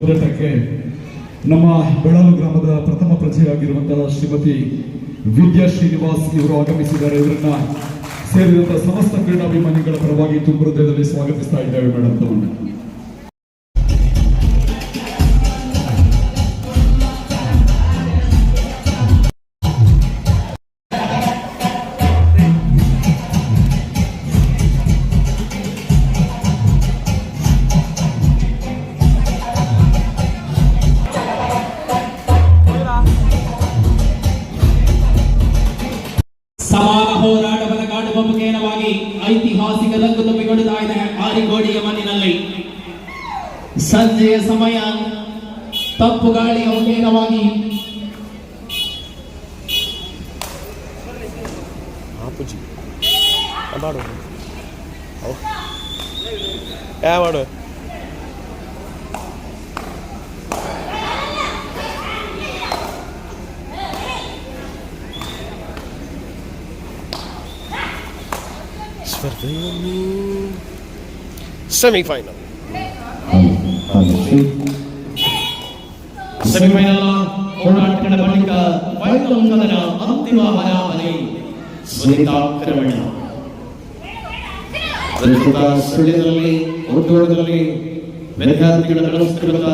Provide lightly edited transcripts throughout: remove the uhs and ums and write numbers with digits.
ಹೋರಾಟಕ್ಕೆ ನಮ್ಮ ಬೆಳಲು ಗ್ರಾಮದ ಪ್ರಥಮ ಪ್ರಜೆಯಾಗಿರುವಂತಹ ಶ್ರೀಮತಿ ವಿದ್ಯಾ ಶ್ರೀನಿವಾಸ್ ಇವರು ಆಗಮಿಸಿದ್ದಾರೆ. ಇವರನ್ನ ಸೇರಿದಂತಹ ಸಮಸ್ತ ಕ್ರೀಡಾಭಿಮಾನಿಗಳ ಪರವಾಗಿ ತುಂಬ ಹೃದಯದಲ್ಲಿ ಸ್ವಾಗತಿಸ್ತಾ ಇದ್ದೇವೆ ಮೇಡಮ್ ತಮ್ಮನ್ನ. ಸಮಾನ ಹೋರಾಟದ ಕಾಡುವ ಮುಖೇನವಾಗಿ ಐತಿಹಾಸಿಕ ರಂಗು ತುಂಬಿಕೊಡುತ್ತಾ ಇದೆ ಆರಿಗೋಡಿಯ ಮಣ್ಣಿನಲ್ಲಿ. ಸಂಜೆಯ ಸಮಯ, ತಪ್ಪು ಗಾಳಿಯ ಮುಖೇನವಾಗಿ semi-final. ಹೋರಾಟದ ಬಳಿಕ ಫೈನಲ್ ಅಂತಿಮ ಹರಾಮನೆ ಸುನಿತಾಕ್ರಮಣ. ಸುಳ್ಳಿನಲ್ಲಿ ಉದ್ಯೋಗದಲ್ಲಿ ವಿದ್ಯಾರ್ಥಿಗಳ ನಡೆಸುತ್ತಿರುವ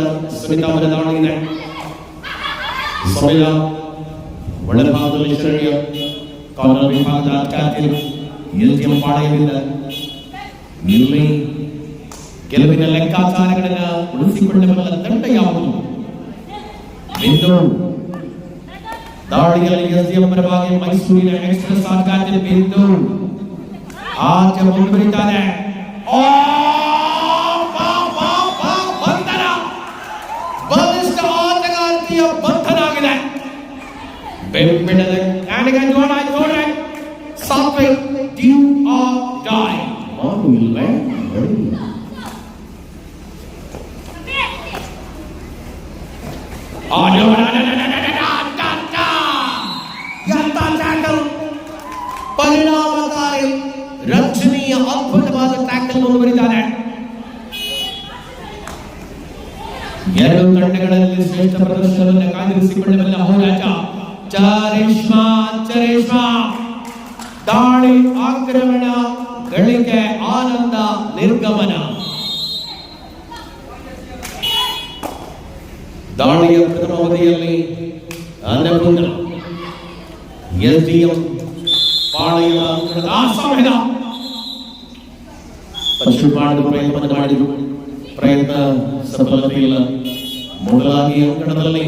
ಸುನಿತಾ ದಾಳಿಗಿದೆ. ಸಮಯ ಒಳಭಾಗದಲ್ಲಿ ಶ್ರೇಣಿಯ ಕಾನೂನು ವಿಭಾಗದ ಅಧಿಕಾರಿಗಳು ಎಲ್ಜಿಎಂ ಪಾಳೆಯದಿಂದ ಇಲ್ಲಿ ಗೆಲುವಿನ ಲೆಕ್ಕಾಚಾರಗಳನ್ನು ಉಳಿಸಿಕೊಳ್ಳಬಲ್ಲ ತಂಡ ಯಾವುದು ಎಂದು ದಾಳಿಯಲ್ಲಿ ಎಲ್ಜಿಎಂ ಪರವಾಗಿ ಮೈಸೂರಿನ ಎಕ್ಸ್ಪ್ರೆಸ್ ಆಕಾಶದಲ್ಲಿ ಬಿಂದು ಆಚೆ ಮುಂದುವರಿತಾನೆ. ಬಲಿಷ್ಠ ಆಟಗಾರ್ತಿಯ ಬಂಧನಾಗಿದೆ. ಬೆಂಬಿಡದ ನೋಡ್ರೆ Something do or die. Or will land. Oh no! ಎಂತ ಟ್ಯಾಕಲ್ ಪರಿಣಾಮಕಾರಿ ರಕ್ಷಣೀಯ ಅದ್ಭುತವಾದ ಟ್ಯಾಕಲ್ ಮುಂದುವರಿತಾನೆ. ಎರಡು ತಂಡಗಳಲ್ಲಿ ಶ್ರೇಷ್ಠ ಪ್ರದರ್ಶನವನ್ನು ಕಾದಿರಿಸಿಕೊಳ್ಳಬಲ್ಲ ಹೋರಾಟ. ಚರೇಶ್ಮಾ ದಾಳಿ, ಆಕ್ರಮಣ, ಗಳಿಕೆ, ಆನಂದ, ನಿರ್ಗಮನ. ದಾಳಿಯ ಪ್ರಥಮ ಅವಧಿಯಲ್ಲಿ ಅನ್ನಪೂರ್ಣ ಎಲ್ಜಿಎಂ ಪಾಳೆಯ ಸಮಯದ ಪಶ್ಚಿಮ ಮಾಡಲು ಪ್ರಯತ್ನ ಮಾಡಿದರು. ಪ್ರಯತ್ನ ಸಫಲತೆ ಇಲ್ಲ. ಮೊದಲಾಗಿ ಅಂಕಣದಲ್ಲಿ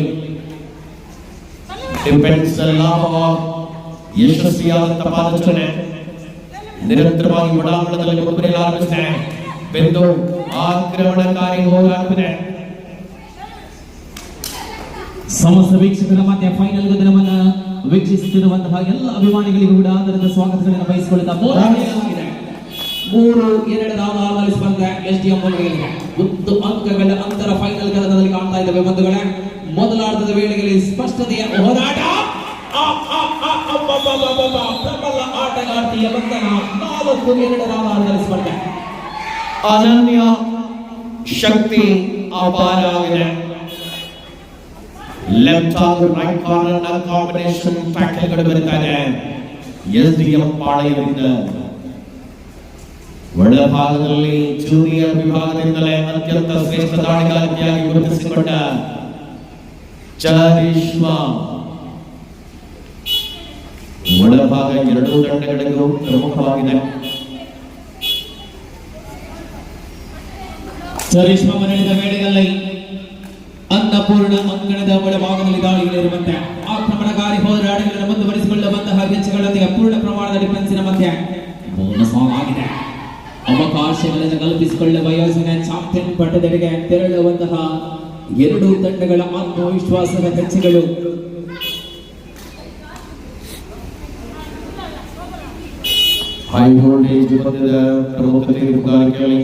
ಡಿಫೆನ್ಸ್ ಲಾಭ ಯಶಸ್ವಿಯಾದಂತಹ ಪಾದರಚನೆ ನಿರಂತರವಾಗಿ ಒಳಾಂಗಣದಲ್ಲಿ ಮುಂದುವರಿಯಲಾರಂಭಿಸಿದೆ. ಬೆಂದು ಆಕ್ರಮಣಕಾರಿ ಹೋರಾಟವಿದೆ. ಸಮಸ್ತ ವೀಕ್ಷಕರ ಮಧ್ಯೆ ಫೈನಲ್ ದಿನವನ್ನ ವೀಕ್ಷಿಸುತ್ತಿರುವಂತಹ ಎಲ್ಲ ಅಭಿಮಾನಿಗಳಿಗೂ ಕೂಡ ಆದರದ ಸ್ವಾಗತಗಳನ್ನು ಬಯಸಿಕೊಳ್ಳುತ್ತಾ 3-2 ಆವರಣದಲ್ಲಿ ಸ್ಪರ್ಧೆ ಎಸ್ಡಿಎಂ ಮುನ್ನಡೆಯಲ್ಲಿದೆ. 1 ಅಂಕಗಳ ಅಂತರ ಫೈನಲ್ ಕದನದಲ್ಲಿ ಕಾಣ್ತಾ ಇದ್ದೇವೆ ಬಂಧುಗಳೇ. ಮೊದಲಾರ್ಧದ ವೇಳೆಯಲ್ಲಿ ಸ್ಪಷ್ಟತೆಯ ಹೋರಾಟ, ಪ್ರಬಲ ಆಟಗಾರ್ತಿಯ ಬಂಧನ. 4-2 ಆವರಣದಲ್ಲಿ ಸ್ಪರ್ಧೆ. ಅನನ್ಯ ಶಕ್ತಿ ಅಪಾರವಾಗಿದೆ. Left arm right corner combination ಟ್ಯಾಕಲ್ಗಳು ಬರುತ್ತಾ ಇದೆ ಎಸ್ಡಿಎಂ ಪಾಳೆಯದಿಂದ. ಒಳಭಾಗದಲ್ಲಿ ಜೂನಿಯರ್ ವಿಭಾಗದಿಂದಲೇ ಅತ್ಯಂತ ಶ್ರೇಷ್ಠ ದಾಳಿಗಾರ್ತಿಯಾಗಿ ಗುರುತಿಸಿಕೊಂಡ ಚರಿಷ್ಮಾ. ಒಳಭಾಗ ಎರಡೂ ತಂಡಗಳಿಗೂ ಪ್ರಮುಖವಾಗಿದೆ. ಚರಿಷ್ಮಾ ಮರಳಿದ ವೇಳೆಯಲ್ಲಿ ಅನ್ನಪೂರ್ಣ ಅಂಗಣದ ಒಳಭಾಗದಲ್ಲಿ ದಾಳಿಗಳಿರುವಂತೆ ಆಕ್ರಮಣಕಾರಿ ಹೋರಾಟಗಳನ್ನು ಮುಂದುವರಿಸಿಕೊಳ್ಳುವಂತಹ ಗೆಚ್ಚುಗಳೊಂದಿಗೆ ಪೂರ್ಣ ಪ್ರಮಾಣದ ಡಿಫೆನ್ಸಿನ ಮಧ್ಯೆ ಆಗಿದೆ. ಅವಕಾಶಗಳನ್ನು ಕಲ್ಪಿಸಿಕೊಳ್ಳುವ ಯೋಜನೆ ಚಾಂಪಿಯನ್ ಪಟ್ಟದೆಡೆಗೆ ತೆರಳುವಂತಹ ಎರಡೂ ತಂಡಗಳ ಆತ್ಮವಿಶ್ವಾಸದ ಗೆಚ್ಚುಗಳು. ಹೈ ವೋಲ್ಟೇಜ್ ಪಂದ್ಯದ ಪ್ರಮುಖ ತೀರ್ಪುಗಾರಿಕೆಯಲ್ಲಿ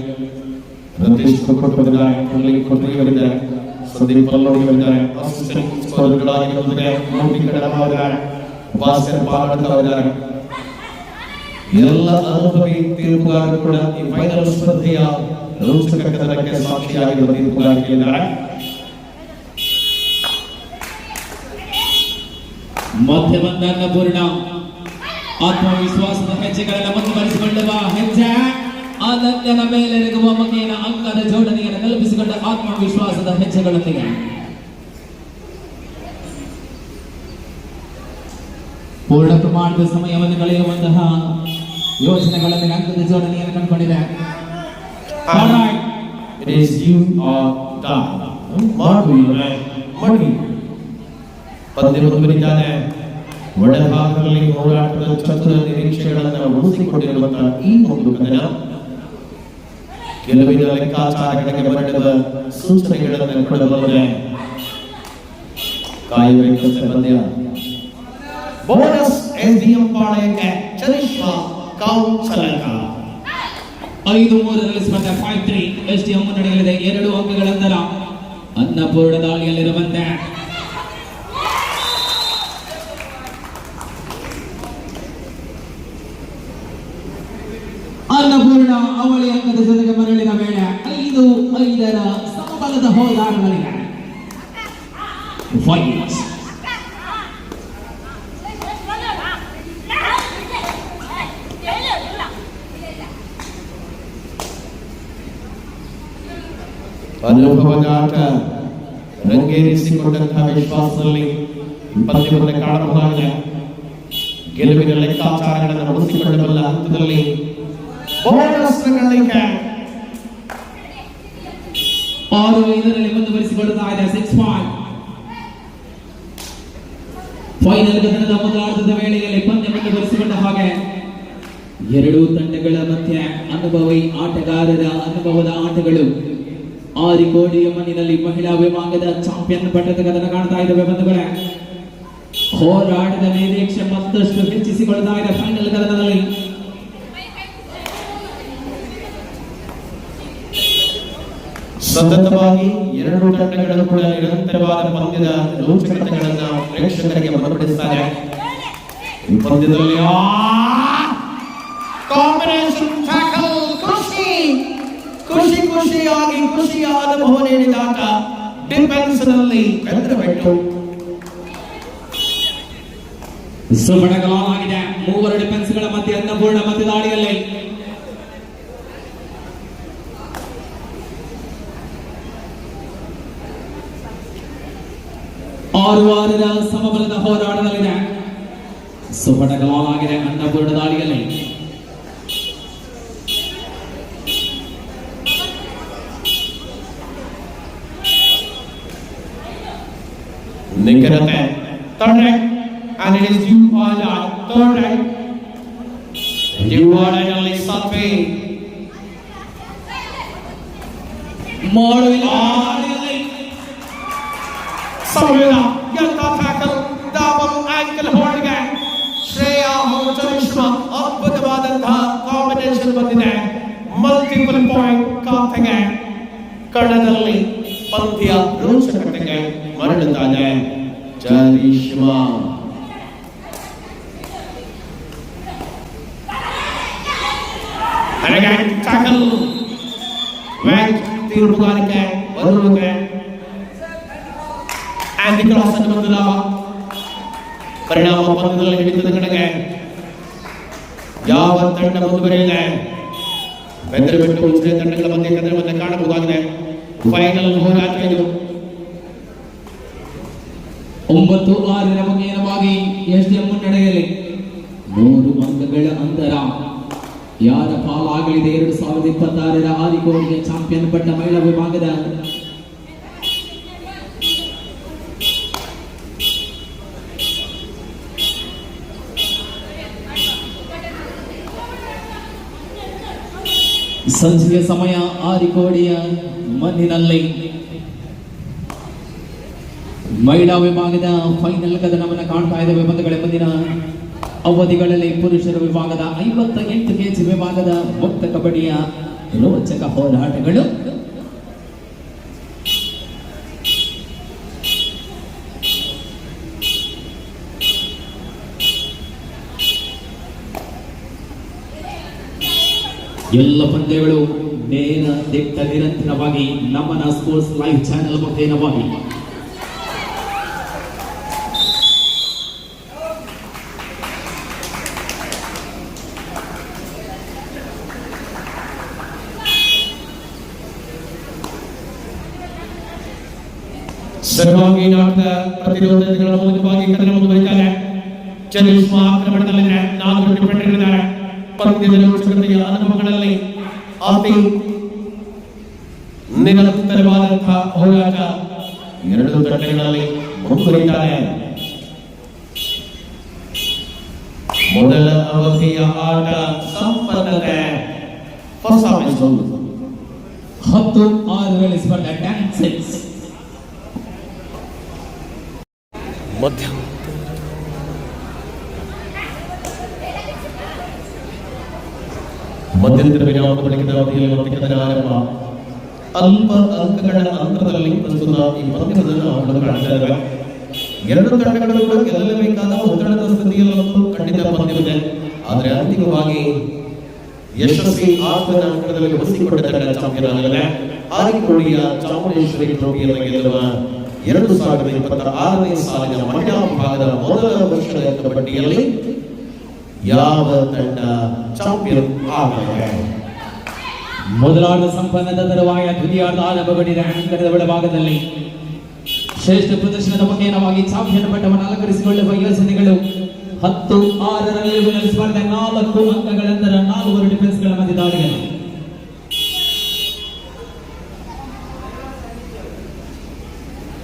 ರತೀಶ್ ಕೊಟ್ಟಿದ್ದಾರೆ, ಸಂದೀಪ್ ಪಲ್ಲೋಡಿಗಳಿದ್ದಾರೆ, ಅಸಿಸ್ಟೆಂಟ್ ಸ್ಕೋರರ್ಗಳಾಗಿ ಮೋಟಿ ಕಡಮಾವರಿದ್ದಾರೆ, ಭಾಸ್ಕರ್ ಪಾವಡ್ಕವರಿದ್ದಾರೆ. ಎಲ್ಲ ಅನುಭವಿ ತೀರ್ಪುಗಾರರು ಕೂಡ ಈ ಫೈನಲ್ ಸ್ಪರ್ಧೆಯ ರೋಚಕ ಕದನಕ್ಕೆ ಸಾಕ್ಷಿಯಾಗಿರುವ ತೀರ್ಪುಗಾರಿಕೆಯಿದ್ದಾರೆ. ಮಧ್ಯೆ ಬಂದ ಅನ್ನಪೂರ್ಣ ಆತ್ಮವಿಶ್ವಾಸದ ಹೆಜ್ಜೆಗಳನ್ನು ಮುಂದುವರಿಸಿಕೊಳ್ಳುವ ಹೆಜ್ಜೆ ಆನಂದನ ಮೇಲೆರಗುವ ಮಗೇನ ಅಂಕದ ಜೋಡಣೆಯನ್ನು ಕಲ್ಪಿಸಿಕೊಂಡ ಆತ್ಮವಿಶ್ವಾಸದ ಹೆಜ್ಜೆಗಳೊಂದಿಗೆ ಪೂರ್ಣ ಪ್ರಮಾಣದ ಸಮಯವನ್ನು ಕಳೆಯುವಂತಹ ಯೋಜನೆಗಳೊಂದಿಗೆ ಅಂಕದ ಜೋಡಣೆಯನ್ನು ಕಂಡುಕೊಂಡಿದೆ. It is you or die. ಮಾಡಿ ಪಂದ್ಯ ಮುಂದುವರಿದಿದ್ದಾನೆ. ಒಳಭಾಗದಲ್ಲಿ ಹೋರಾಟದ ಚತುರ ನಿರೀಕ್ಷೆಗಳನ್ನು ಉಳಿಸಿಕೊಂಡಿರುವಂತಹ ಈ ಒಂದು ಕದನ ಕೆಲವಿನ ಲೆಕ್ಕಾಚಾರಗಳಿಗೆ ಬರೆದ ಸೂಚನೆಗಳನ್ನು ಕೊಡಬಲ್ಲದೆ. ಕಾಯಬೇಕು ಪಂದ್ಯ. ಬೋನಸ್ ಎಸ್ಡಿಎಂ ಪಾಳಯಕ್ಕೆ ಚರಿಷ್ಮಾ ಕೌನ್ಸಲಕ 5-3 ಸ್ಪರ್ಧೆ 5-3 ಎಸ್ಡಿಎಂ ಮುನ್ನಡೆಯಲ್ಲಿದೆ. 2 ಅಂಕಗಳ ಅಂತರ. ಅನ್ನಪೂರ್ಣ ದಾಳಿಯಲ್ಲಿರುವಂತೆ ಅನ್ನಪೂರ್ಣ ಅವಳಿ ಅಂಕದ ಜೊತೆಗೆ ಮರಳಿನ ವೇಳೆ 5-5 ಸಮಬಲದ ಹೋರಾಟಗಳಿಗೆ ಫೈಟ್. ಅನುಭವದ ಆಟ ರಂಗೇರಿಸಿಕೊಂಡಂತಹ ವಿಶ್ವಾಸದಲ್ಲಿ ಪಂದ್ಯವನ್ನು ಕಾಣಬಹುದಾಗಿದೆ. ಗೆಲುವಿನ ಲೆಕ್ಕಾಚಾರಗಳನ್ನು ಉಳಿಸಿಕೊಳ್ಳಬಲ್ಲ ಹಂತದಲ್ಲಿ ಬೋನಸ್ಗಳಿಗೆ 6-5 ಮುಂದುವರಿಸಿಕೊಳ್ಳುತ್ತಾ ಇದೆ. 6-5 ಫೈನಲ್ ಗಮನದ ಮೊದಲಾರ್ಧದ ವೇಳೆಯಲ್ಲಿ ಪಂದ್ಯ ಮುಂದುವರಿಸಿಕೊಂಡ ಹಾಗೆ ಎರಡೂ ತಂಡಗಳ ಮಧ್ಯೆ ಅನುಭವಿ ಆಟಗಾರರ ಅನುಭವದ ಆಟಗಳು ಆರಿಕೋಡಿಯ ಮಣ್ಣಿನಲ್ಲಿ ಮಹಿಳಾ ವಿಭಾಗದ ಚಾಂಪಿಯನ್ ಪಟ್ಟದ ಕದನ ಕಾಣ್ತಾ ಇದ್ದಾವೆ ಬಂಧುಗಳೇ. ಹೋರಾಟದ ನಿರೀಕ್ಷೆ ಮತ್ತಷ್ಟು ಹೆಚ್ಚಿಸಿಕೊಳ್ತಾ ಇದೆ ಫೈನಲ್ ಕದನದಲ್ಲಿ. ಸತತವಾಗಿ ಎರಡೂ ತಂಡಗಳು ಕೂಡ ನಿರಂತರವಾದ ಪಂದ್ಯದ ರೋಚಕತೆಗಳನ್ನು ಪ್ರೇಕ್ಷಕರಿಗೆ ಮನಪಡಿಸುತ್ತಾರೆ. ಈ ಪಂದ್ಯದಲ್ಲಿ ಕಾಂಬಿನೇಷನ್ ಟ್ಯಾಕಲ್ ಖುಷಿಯಾಗಿ ಖುಷಿಯಾದ ಅನುಭವ ನೀಡಿದಾಗ ಡಿಫೆನ್ಸ್ ನಲ್ಲಿ ಬೆಂದರಬಿಟ್ಟು ಸುಬಣಗಲಾಗಿದೆ. 3 ಡಿಫೆನ್ಸ್ ಗಳ ಮಧ್ಯೆ ಅನ್ನಪೂರ್ಣ ಮಧ್ಯ ದಾಳಿಯಲ್ಲಿ ಆರು ಸಮಬಲದ ಹೋರಾಟದಲ್ಲಿದೆ. ಸುಬಣಗಲಾಗಿದೆ ಅನ್ನಪೂರ್ಣ ದಾಳಿಯಲ್ಲಿ. ನಿಖರತೆ third right and it is you or die. Third right you are only Satve ಮಾಡುವಿಲ್ಲ Savila Yalta tackle double ankle hold ಗೆ ಶ್ರೇಯಾ ಹಾಗೂ ಚರಿಷ್ಮಾ ಅದ್ಭುತವಾದಂತಹ ಕಾಂಬಿನೇಷನ್ ಬಂದಿದೆ. ಮಲ್ಟಿಪಲ್ ಪಾಯಿಂಟ್ ಖಾತೆಗೆ ಕಣದಲ್ಲಿ ಪಂದ್ಯ ರೋಚಕತೆಗೆ ಮರಳುತ್ತಾನೆ. ಚರಿಷ್ಮಾ ಟ್ಯಾಕಲ್ ವ್ಯಾಟ್ ತೀರ್ಪುಗಾರಿಕೆ ಬರುವುದೇ ಆಂಟಿ ಕ್ರಾಸ್ ಅನ್ನು ಬಂದಿಲ್ಲ. ಪರಿಣಾಮ ಪಂದ್ಯದಲ್ಲಿ ಹಿಡಿತದ ಕಡೆಗೆ ಯಾವ ತಂಡ ಮುಂದುವರಿಯಲಿದೆ ಬೆಂದರೆ ಬಿಟ್ಟು ಉಳಿದ ತಂಡಗಳ ಮಧ್ಯೆ ಕದನವನ್ನು ಕಾಣಬಹುದಾಗಿದೆ. ಫೈನಲ್ ಹೋರಾಟ ಇದು. 9-6 ಮುಖೇನವಾಗಿ ಎಸ್ಡಿಎಂ ಮುನ್ನಡೆಯಲ್ಲಿ 3 ಅಂಕಗಳ ಅಂತರ. ಯಾರ ಪಾಲಾಗಲಿದೆ 2026 ಆರಿಕೋಡಿಯ ಚಾಂಪಿಯನ್ ಪಟ್ಟ ಮಹಿಳಾ ವಿಭಾಗದ ಸಂಜೆಯ ಸಮಯ ಆರಿಕೋಡಿಯ ಮಣ್ಣಿನಲ್ಲಿ ಮಹಿಳಾ ವಿಭಾಗದ ಫೈನಲ್ ಕದನವನ್ನು ಕಾಣ್ತಾ ಇದ್ದೇವೆ ಬಂಧುಗಳೇ. ಮುಂದಿನ ಅವಧಿಗಳಲ್ಲಿ ಪುರುಷರ ವಿಭಾಗದ 58 ಕೆಜಿ ವಿಭಾಗದ ಮುಕ್ತ ಕಬಡ್ಡಿಯ ರೋಚಕ ಹೋರಾಟಗಳು. ಎಲ್ಲ ಪಂದ್ಯಗಳು ನೇರ ದಿಟ್ಟ ನಿರಂತರವಾಗಿ ನಮ್ಮನ ಸ್ಪೋರ್ಟ್ಸ್ ಲೈವ್ ಚಾನೆಲ್ ಮುಖೇನವಾಗಿ ಸರ್ವಾಂಗೀನಾಥ ಪ್ರತಿರೋಧಗಳ ಮೂಲಕವಾಗಿ ಕದನ ಮುಂದುವರಿತಾರೆ. ಚಲಿಸುವ ಆಕ್ರಮಣದಲ್ಲಿ 4 ಡಿಫೆಂಡರ್ಗಳಿದ್ದಾರೆ. ಪಂದ್ಯದ ರೋಚಕತೆಯ ಅನುಭವಗಳಲ್ಲಿ ಅತಿ ನಿರಂತರವಾದಂತಹ ಹೋರಾಟ 2 ತಂಡಗಳಲ್ಲಿ ಮುಂದುವರಿತಾರೆ. ಮೊದಲ ಅವಧಿಯ ಆಟ ಸಂಪನ್ನತೆ. First half is over. 10-6 ಸ್ಪರ್ಧೆ 10-6. ಮಧ್ಯಂತರ ವಿರಾಮದ ಬಳಿಕದ ಅವಧಿಯಲ್ಲಿ ಮೊದಲ ಆರಂಭ. ಅಲ್ಪ ಅಂಕಗಳ ಅಂತರದಲ್ಲಿ ಪ್ರಸ್ತುತ ಈ ಪಂದ್ಯವನ್ನು ಆಟಗಳು ಆಡ್ತಿದ್ದಾರೆ. 2 ತಂಡಗಳು ಕೂಡ ಗೆಲ್ಲಬೇಕಾದ ಒತ್ತಡದ ಸ್ಥಿತಿಯಲ್ಲಂತೂ ಖಂಡಿತ ಪಂದ್ಯವಿದೆ. ಆದರೆ ಅಂತಿಮವಾಗಿ ಯಶಸ್ವಿ ಆಟದ ಅಂಕದಲ್ಲಿ ಒಲಿಸಿಕೊಂಡ ತಂಡ ಚಾಂಪಿಯನ್ ಆಗಲಿದೆ. ಆರಿಕೋಡಿಯ ಚಾಮುಂಡೇಶ್ವರಿ ಟ್ರೋಫಿಯನ್ನು ಗೆಲ್ಲುವ 2026ನೇ ಸಾಲಿನ ಮಹಿಳಾ ವಿಭಾಗದ ಮೊದಲ ವರ್ಷದ ಕಬಡ್ಡಿಯಲ್ಲಿ ಯಾವ ತಂಡ ಚಾಂಪಿಯನ್ ಆಗಲಿದೆ? ಮೊದಲಾರ್ಧ ಸಂಪನ್ನದ ತರುವಾಯ ದ್ವಿತೀಯಾರ್ಧ ಆರಂಭಗೊಂಡಿದೆ. ಅಂಕಣದ ಒಳಭಾಗದಲ್ಲಿ ಶ್ರೇಷ್ಠ ಪ್ರದರ್ಶನದ ಮುಖೇನವಾಗಿ ಚಾಂಪಿಯನ್ ಪಟ್ಟವನ್ನು ಅಲಂಕರಿಸಿಕೊಳ್ಳುವ ಯೋಜನೆಗಳು 10-6 ಸ್ಪರ್ಧೆ 4 ಅಂಕಗಳಂತರ 4 ಡಿಫೆನ್ಸ್ಗಳ ಮಧ್ಯೆ ದಾಳಿಯಲ್ಲಿ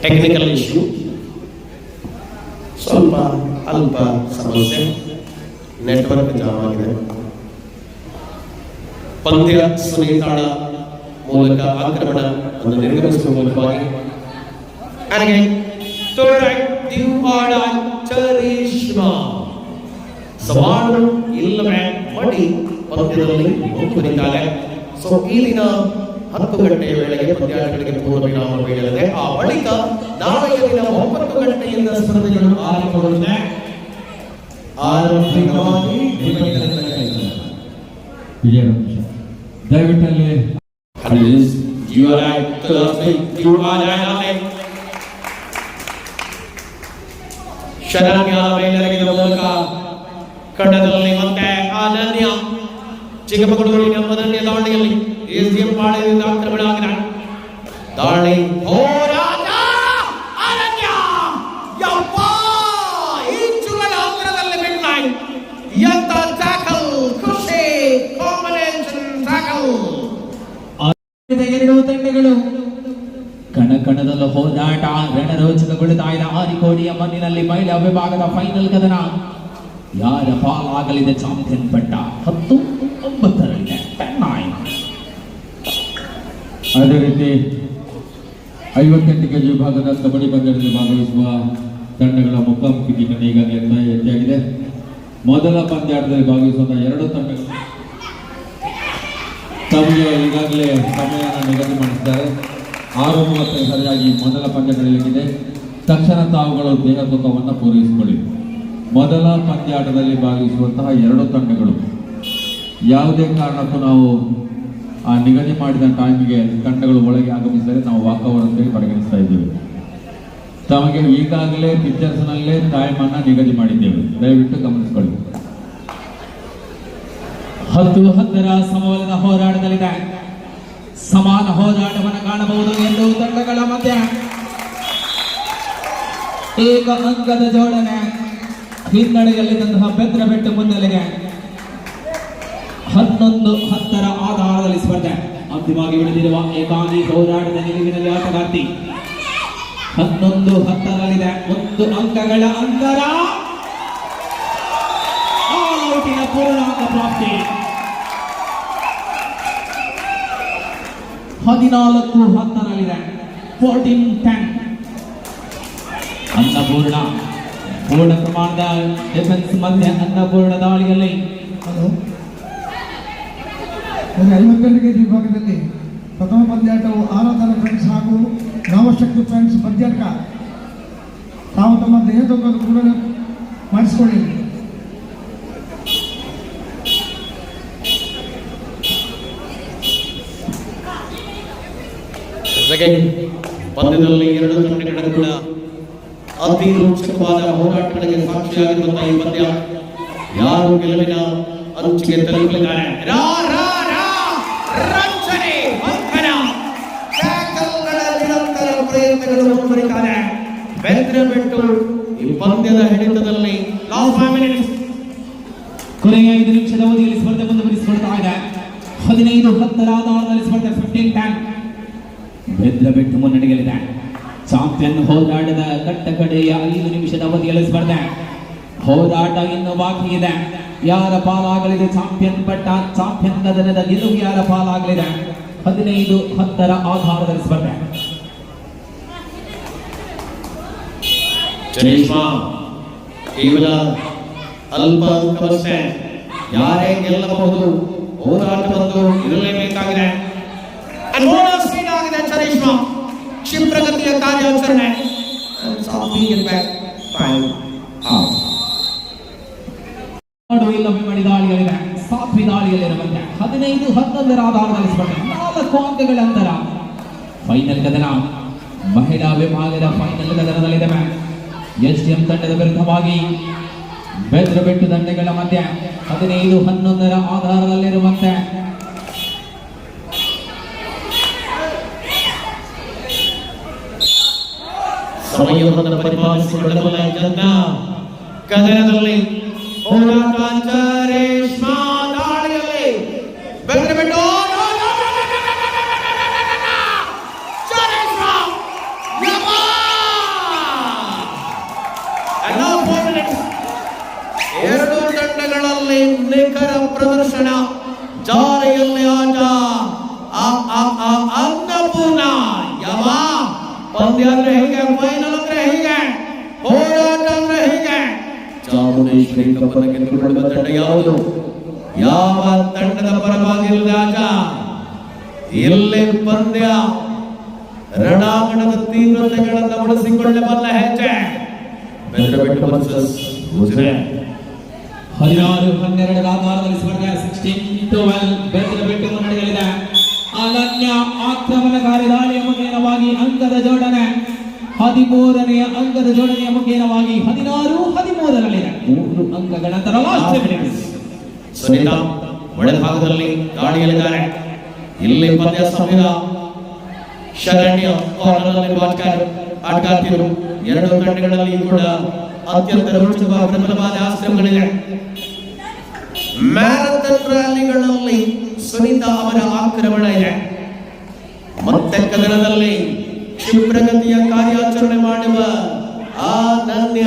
ಟೆಕ್ನಿಕಲ್ ಇಶ್ಯೂ, ಸ್ವಲ್ಪ ಅಲ್ಪ ಸಮಸ್ಯೆ, ನೆಟ್ವರ್ಕ್ ಜಾಮ್ ಆಗಿದೆ. ಪಂದ್ಯ ಸುನಿತಾಳ ಮೂಲಕ ಆಕ್ರಮಣ ಅನ್ನು ನಿರ್ಗಮಿಸುವ ಮೂಲಕವಾಗಿ ಸವಾಲು ಇಲ್ಲವೇ ಮಾಡಿ ಪಂದ್ಯದಲ್ಲಿ ಮುಂದುವರಿತಾರೆ. ಸೊ ಈ ದಿನ 10 ಗಂಟೆಯ ವೇಳೆಗೆ ಪಂದ್ಯಾಟಗಳಿಗೆ ಪೂರ್ವ ವಿರಾಮ ಬೀಳಲಿದೆ. ಆ ಬಳಿಕ ನಾಳೆಯ ದಿನ 9 ಗಂಟೆಯಿಂದ ಸ್ಪರ್ಧೆಗಳು ಆರಂಭಗೊಳ್ಳುತ್ತವೆ. ಆರಂಭಿಕವಾಗಿ ದಯವಿಟ್ಟಲ್ಲಿ ಶರಣ್ಯ ಮೇಲೆರಗಿದ ಮೂಲಕ ಕನ್ನಡದಲ್ಲಿ ಮತ್ತೆ ಅನನ್ಯ ಚಿಕ್ಕಮಗಳೂರಿನ ಮೊದಲನೇ ದಾಳಿಯಲ್ಲಿ ಎಸ್ಡಿಎಂ ಪಾಳ್ಯದಿಂದ ಆಕ್ರಮಣ ಆಗಿದೆ. ದಾಳಿ ಹೋರಾಟ ಅನನ್ಯ ಯಪ್ಪ ಇಂಚುಗಳ ಅಂತರದಲ್ಲಿ ಮಿಡ್ಲೈನ್ ಎಂತ ಟ್ಯಾಕಲ್, ಖುಷಿ ಕಾಂಬಿನೇಷನ್ ಟ್ಯಾಕಲ್. 2 ತಂಡಗಳು ಕಣಕಣದಲ್ಲೂ ಹೋರಾಟ ರಣರೋಚಕಗೊಳ್ಳುತ್ತಾ ಇದೆ. ಆರಿಕೋಡಿಯ ಮಣ್ಣಿನಲ್ಲಿ ಮಹಿಳಾ ವಿಭಾಗದ ಫೈನಲ್ ಕದನ. ಯಾರ ಪಾಲಾಗಲಿದೆ ಚಾಂಪಿಯನ್ ಪಟ್ಟ? 10-9 ಅದೇ ರೀತಿ 58 ಕೆಜಿ ವಿಭಾಗದ ಕಬಡ್ಡಿ ಪಂದ್ಯದಲ್ಲಿ ಭಾಗವಹಿಸುವ ತಂಡಗಳ ಮುಖಾಮುಖಿ ಈಗಾಗಲೇ ಎತ್ತಿಯಾಗಿದೆ. ಮೊದಲ ಪಂದ್ಯಾಟದಲ್ಲಿ ಭಾಗವಹಿಸುವ 2 ತಂಡಗಳು ತಮಗೆ ಈಗಾಗಲೇ ಸಮಯವನ್ನು ನಿಗದಿ ಮಾಡಿದ್ದಾರೆ. 6:30 ಸರಿಯಾಗಿ ಮೊದಲ ಪಂದ್ಯ ನಡೆಯಲಿದೆ. ತಕ್ಷಣ ತಾವುಗಳು ದೇಹ ತೂಕವನ್ನು ಪೂರೈಸಿಕೊಳ್ಳಿ. ಮೊದಲ ಪಂದ್ಯಾಟದಲ್ಲಿ ಭಾಗವಹಿಸುವಂತಹ 2 ತಂಡಗಳು ಯಾವುದೇ ಕಾರಣಕ್ಕೂ ನಾವು ಆ ನಿಗದಿ ಮಾಡಿದ ಟೈಮಿಗೆ ತಂಡಗಳು ಒಳಗೆ ಆಗಮಿಸಿದರೆ ನಾವು ವಾಕೌಟ್ ಅಂತೇಳಿ ಪರಿಗಣಿಸ್ತಾ ಇದ್ದೇವೆ. ತಮಗೆ ಈಗಾಗಲೇ ಪಿಕ್ಚರ್ಸ್ನಲ್ಲೇ ಟೈಮನ್ನು ನಿಗದಿ ಮಾಡಿದ್ದೇವೆ, ದಯವಿಟ್ಟು ಗಮನಿಸಿಕೊಳ್ಳಿ. 10-10 ಸಮಬಲದ ಹೋರಾಟದಲ್ಲಿದೆ. ಸಮಾನ ಹೋರಾಟವನ್ನು ಕಾಣಬಹುದು. 2 ತಂಡಗಳ ಮಧ್ಯೆ ಏಕ ಅಂಕದ ಜೋಡಣೆ. ಹಿನ್ನಡೆಯಲ್ಲಿದ್ದಂತಹ ಬೆದ್ರಬೆಟ್ಟು ಮುನ್ನೆಲೆಗೆ 11-10 ಆಧಾರದಲ್ಲಿ ಸ್ಪರ್ಧೆ. ಅಂತಿಮವಾಗಿ ಉಳಿದಿರುವ ಏಕಾಂಗಿ ಹೋರಾಟದ ನಿಲುವಿನಲ್ಲಿ ಆಟಗಾರ್ತಿ 11-10ರಲ್ಲಿದೆ. 1 ಅಂಕಗಳ ಅಂತರ. ಆಲ್ ಔಟಿನ ಪೂರ್ಣಾಂಕ ಪ್ರಾಪ್ತಿ. 14-10ರಲ್ಲಿದೆ. 14-10. ಅನ್ನಪೂರ್ಣ ಪೂರ್ಣ ಪ್ರಮಾಣದ ಡಿಫೆನ್ಸ್ ಮಧ್ಯೆ ಅನ್ನಪೂರ್ಣ ದಾಳಿಯಲ್ಲಿ 52 ಕೆಜಿ ವಿಭಾಗದಲ್ಲಿ ಪ್ರಥಮ ಪಂದ್ಯಾಟವು ಆರಾಧನಾ ಫ್ರೆಂಡ್ಸ್ ಹಾಗೂ ನವಶಕ್ತಿ ಫ್ರೆಂಡ್ಸ್ ಪಂದ್ಯಾಟ. ತಾವು ತಮ್ಮ ದೇಹ ತೂಕದ ಕೂಡ ಮಾಡಿಸಿಕೊಳ್ಳಿ. ಪಂದ್ಯದಲ್ಲಿ 2 ತಂಡಗಳು ಕೂಡ ಅತಿ ರೋಚಕವಾದ ಹೋರಾಟಗಳಿಗೆ ಸಾಕ್ಷಿಯಾಗಿರುವಂತಹ ಈ ಪಂದ್ಯ ಯಾರು ಗೆಲುವಿನ ಅಂಚಿಗೆ ತಲುಪಲಿದ್ದಾರೆ? ರಂಜನೆ, ಬಂಧನ, ಟ್ಯಾಕಲ್ಗಳ ನಿರಂತರ ಪ್ರಯತ್ನ ತೆಗೆದು ಮುಂದುವರಿತಾರೆ. ಬೆದ್ರಬಿಟ್ಟು ಈ ಪಂದ್ಯದ ಹಿಡಿತದಲ್ಲಿ ಲಾಸ್ಟ್ 5 minutes. ಕೊನೆಯ 5 ನಿಮಿಷದ ಅವಧಿಯಲ್ಲಿ ಸ್ಪರ್ಧೆ ಮುಂದುವರಿಸಿಕೊಳ್ತಾ ಇದೆ. 15-10 ಆಧಾರದಲ್ಲಿ ಸ್ಪರ್ಧೆ 15-10 ಬೆದ್ರಬಿಟ್ಟು ಮುನ್ನಡೆಯಲಿದೆ. ಚಾಂಪಿಯನ್ ಹೋರಾಟದ ಕಟ್ಟಕಡೆಯ 5 ನಿಮಿಷದ ಅವಧಿಯಲ್ಲಿ ಸ್ಪರ್ಧೆ ಹೋರಾಟ ಇನ್ನು ಬಾಕಿ ಇದೆ. ಯಾರ ಪಾಲಾಗಲಿದೆ ಚಾಂಪಿಯನ್ ಪಟ್ಟ, ಚಾಂಪಿಯನ್ ಕದನದ ಗೆಲುವು ಯಾರ ಪಾಲಾಗಲಿದೆ? 15-10 ಆಧಾರದಲ್ಲಿ ಸ್ಪರ್ಧೆ. ಚರಿಷ್ಮಾ ಕೇವಲ ಅಲ್ಪ ಅಂಕವಷ್ಟೇ, ಯಾರೇ ಗೆಲ್ಲಬಹುದು, ಹೋರಾಟವನ್ನು ಇರಲೇಬೇಕಾಗಿದೆ. ಆಗಿದೆ ಚರಿಷ್ಮಾ ಕ್ಷಿಪ್ರಗತಿಯ ಕಾರ್ಯಾಚರಣೆ. ಇಲ್ಲವೇ ಮಾಡಿ ದಾಳಿಯಲ್ಲಿದೆ. ಸಾತ್ವಿ ದಾಳಿಯಲ್ಲಿರುವಂತೆ 15-11 ಆಧಾರದಲ್ಲಿ ಸ್ಪರ್ಧೆ. 4 ಅಂಕಗಳ ಅಂತರ. ಫೈನಲ್ ಕದನ, ಮಹಿಳಾ ವಿಭಾಗದ ಫೈನಲ್ ಕದನದಲ್ಲಿದೆ. ಎಸ್ಟಿಎಂ ತಂಡದ ವಿರುದ್ಧವಾಗಿ ಬೆದ್ರಬಿಟ್ಟು ತಂಡಗಳ ಮಧ್ಯೆ 15-11 ಆಧಾರದಲ್ಲಿರುವಂತೆ ಸಮಯವನ್ನು ಪರಿಪಾಲಿಸಿಕೊಳ್ಳಬಲ್ಲ ಜನ ಕದನದಲ್ಲಿ ಹೋರಾಟ. ಚರಿಷ್ಮಾ ದಾಳಿಯಲ್ಲಿ ಬೆದ್ರಬಿಟ್ಟು ಎರಡು ತಂಡಗಳಲ್ಲಿ ನಿಖರ ಪ್ರದರ್ಶನ, ಜಾರಿಯಲ್ಲಿ ಆಟ. ಅನ್ನಪೂರ್ಣ ಯಮ ಪಂದ್ಯ ಅಂದ್ರೆ ಹೀಗೆ, ಫೈನಲ್ ಅಂದ್ರೆ ಹೀಗೆ, ಹೋರಾಟ ಅಂದ್ರೆ ಹೀಗೆ. ಚಾಮುಂಡೇಶ್ವರಿ ಕಪ್ಪನ್ನು ಗೆದ್ದುಕೊಳ್ಳುವ ತಂಡ ಯಾವುದು? ಯಾವ ತಂಡದ ಪರವಾಗಿಲ್ಲ ಆಟ? ಎಲ್ಲೇ ಪಂದ್ಯ ರಣಾಂಗಣದ ತೀವ್ರತೆಗಳನ್ನು ಉಳಿಸಿಕೊಳ್ಳಬಲ್ಲ ಹೆಜ್ಜೆ. ಬೆದ್ರಬಿಟ್ಟು ವರ್ಸಸ್ ಗುಜರಾತ್. 16-12 ಆಧಾರದಲ್ಲಿ ಸ್ಪರ್ಧೆ 16-12 ಬೆದ್ರಬಿಟ್ಟು ಮುನ್ನಡೆಯಲಿದೆ. ಅನನ್ಯ ಆಕ್ರಮಣಕಾರಿ ದಾಳಿಯ ಮುಖೇನವಾಗಿ ಅಂಕದ ಜೋಡಣೆ 13ನೇ ಅಂಕದ ಜೋಡಣೆಯ ಮುಖೇನವಾಗಿ 16-13ರಲ್ಲಿದೆ. 3 ಅಂಕಗಳ ನಂತರ ಸುನೀತಾ ಒಳಭಾಗದಲ್ಲಿ ದಾಳಿಯಲ್ಲಿದ್ದಾರೆ. ಇಲ್ಲಿ ಪಂದ್ಯ ಸಮಯ ಶರಣ್ಯ ಕಾರ್ನರ್ನಲ್ಲಿ ಆಟಗಾರ್ತಿಯರು. ಎರಡು ತಂಡಗಳಲ್ಲಿ ಕೂಡ ಅತ್ಯಂತ ರೋಚಕ ಪ್ರಬಲವಾದ ಆಶ್ರಮಗಳಿವೆ. ಮ್ಯಾರಥಾನ್ ರ್ಯಾಲಿಗಳಲ್ಲಿ ಸುನೀತಾ ಅವರ ಆಕ್ರಮಣ ಇದೆ. ಮತ್ತೆ ಕದನದಲ್ಲಿ ಕ್ಷಿಪ್ರಗತಿಯ ಕಾರ್ಯಾಚರಣೆ ಮಾಡುವ ಅನನ್ಯ.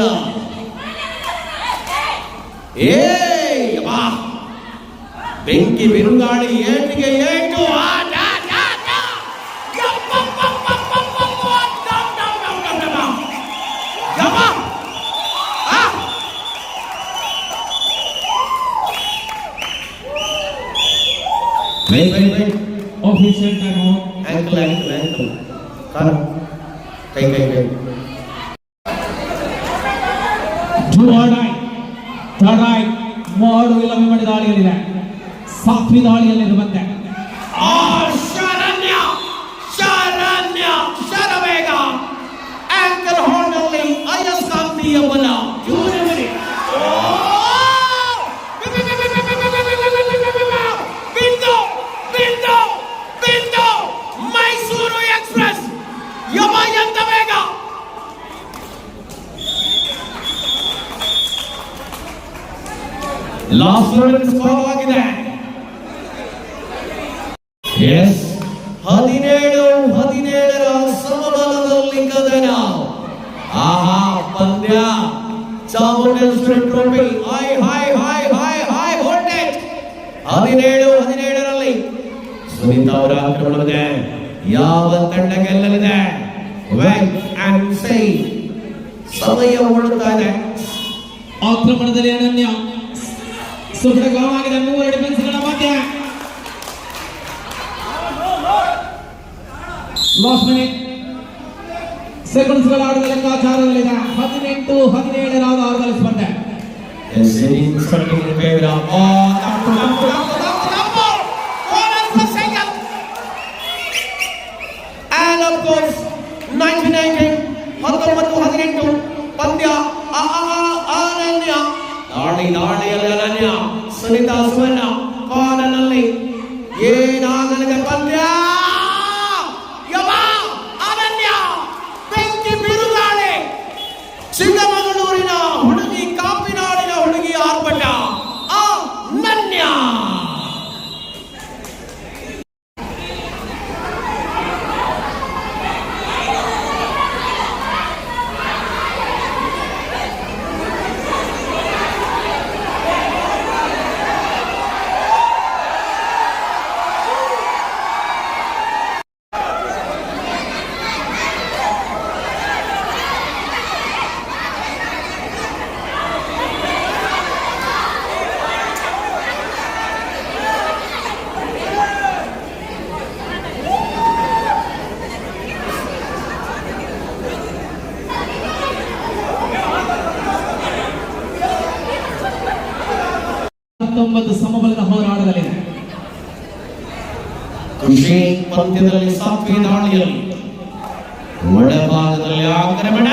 ಬೆಂಕಿ ಬಿರುಗಾಳಿ, ಏಟಿಗೆ ಏಟು. Official time out. Ankle. Kai. Do or die. Third right. ಮಾಡು ಇಲ್ಲವೇ ಮಾಡಿ ದಾಳಿಯಲ್ಲಿದೆ. ಸಾತ್ವಿ ದಾಳಿಯಲ್ಲಿರುವಂತೆ ಶರವೇಗ ಆಂಕರ್ ಹೋಲ್ಡ್ನಲ್ಲಿ ಅಯಸ್ಕಾಂತೀಯ ಬಲ. ಮೈಸೂರು ಎಕ್ಸ್ಪ್ರೆಸ್ ಯಮಯಂತ ವೇಗ. ಲಾಸ್ಟ್ ಸ್ಕೋರ್ ಆಗಿದೆ. 17-17ರ ಸಮಬಲದಲ್ಲಿ ಕದನ. ಆಹಾ ಪಂದ್ಯ. Chamundeshwari trophy high voltage. 17-17ರಲ್ಲಿ ಸುನೀತಾ ಅವರ ಆಕ್ರಮಣವಿದೆ. ಯಾವ ತಂಡ ಗೆಲ್ಲಲಿದೆ? Weight and sea. ಸಮಯ ಉಳಿತಾ ಇದೆ. ಆಕ್ರಮಣದಲ್ಲಿ ಅನನ್ಯ ಸುಖಕರವಾಗಿದೆ. 3 ಡಿಫೆನ್ಸ್ಗಳ ಮಧ್ಯೆ ಲಾಸ್ಟ್ ಮಿನಿಟ್ ಸೆಕೆಂಡ್ಸ್ಗಳ ಆಟದ ಲೆಕ್ಕಾಚಾರದಲ್ಲಿದೆ. 18-17ರ ಆಧಾರದಲ್ಲಿ ಸ್ಪರ್ಧೆ. And of course 19-18 ಪಂದ್ಯ. ಅನನ್ಯ ದಾಳಿಯಲ್ಲಿ ಅನನ್ಯ. ಸುನೀತಾ ಸುವರ್ಣ ಕಾರ್ನರ್ನಲ್ಲಿ ಏನಾಗಲಿದೆ ಪಂದ್ಯ. ಅನನ್ಯ ಅಭಿಷೇಕ್ ಪಂದ್ಯದಲ್ಲಿ ಸಾತ್ವಿಕ ದಾಳಿಯಲ್ಲಿ ಒಳಭಾಗದಲ್ಲಿ ಆಕ್ರಮಣ